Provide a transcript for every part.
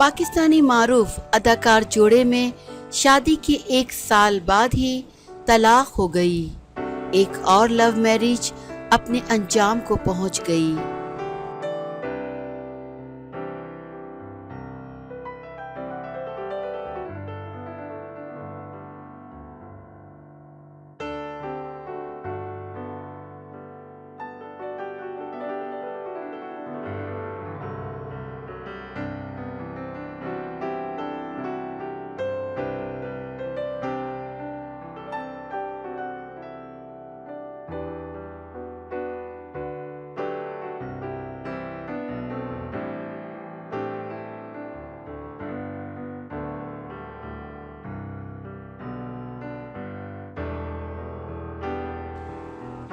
पाकिस्तानी मारूफ अदाकार जोड़े में शादी के 1 साल बाद ही तलाक हो गई। एक और लव मैरिज अपने अंजाम को पहुंच गई।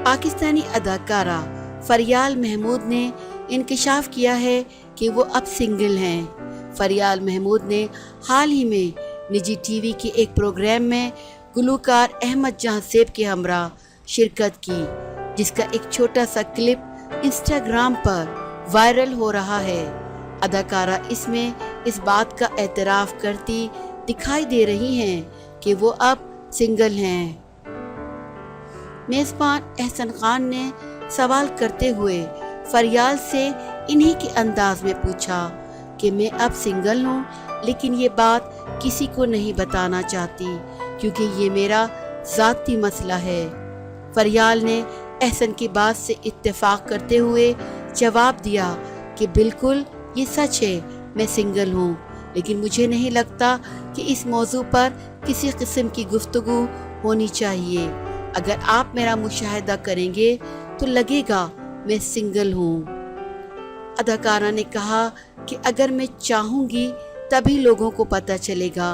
पाकिस्तानी अदाकारा फरियाल महमूद ने इंकशाफ किया है कि वो अब सिंगल हैं। फरियाल महमूद ने हाल ही में निजी टीवी के एक प्रोग्राम में गुलूकार अहमद जहांसेब के हमरा शिरकत की, जिसका एक छोटा सा क्लिप इंस्टाग्राम पर वायरल हो रहा है। अदाकारा इसमें इस बात का एतराफ़ करती दिखाई दे रही हैं कि वो अब सिंगल हैं। मेज़बान एहसन खान ने सवाल करते हुए फरियाल से इन्हीं के अंदाज में पूछा कि मैं अब सिंगल हूँ, लेकिन ये बात किसी को नहीं बताना चाहती क्योंकि ये मेरा ज़ाती मसला है। फरियाल ने एहसन की बात से इत्तेफाक करते हुए जवाब दिया कि बिल्कुल ये सच है, मैं सिंगल हूँ, लेकिन मुझे नहीं लगता कि इस मौजू पर किसी किस्म की गुफ्तगू होनी चाहिए। अगर आप मेरा मुशाहिदा करेंगे तो लगेगा मैं सिंगल हूँ। अदाकारा ने कहा कि अगर मैं चाहूँगी तभी लोगों को पता चलेगा।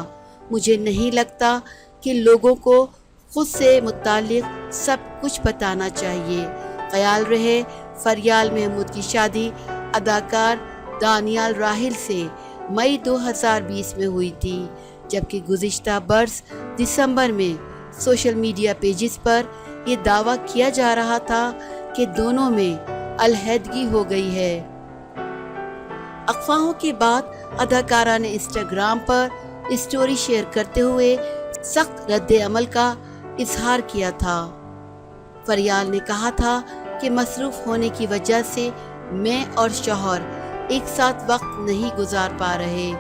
मुझे नहीं लगता कि लोगों को खुद से मुताल्लिक सब कुछ बताना चाहिए। ख्याल रहे फरियाल महमूद की शादी अदाकार दानियाल राहिल से मई 2020 में हुई थी, जबकि गुज़िश्ता बरस दिसंबर में सोशल मीडिया पेजेस पर ये दावा किया जा रहा था कि दोनों में अलहदगी हो गई है। अफवाहों के बाद अदाकारा ने इंस्टाग्राम पर स्टोरी शेयर करते हुए सख्त रद्द अमल का इजहार किया था। फरियाल ने कहा था कि मसरूफ होने की वजह से मैं और शौहर एक साथ वक्त नहीं गुजार पा रहे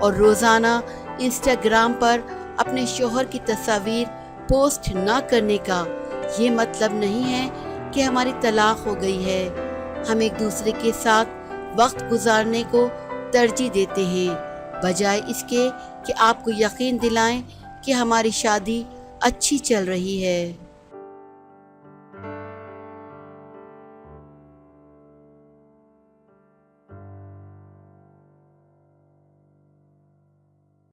और रोज़ाना इंस्टाग्राम पर अपने शौहर की तस्वीर पोस्ट ना करने का ये मतलब नहीं है कि हमारी तलाक हो गई है। हम एक दूसरे के साथ वक्त गुजारने को तरजीह देते हैं, बजाय इसके कि आपको यकीन दिलाएं कि हमारी शादी अच्छी चल रही है।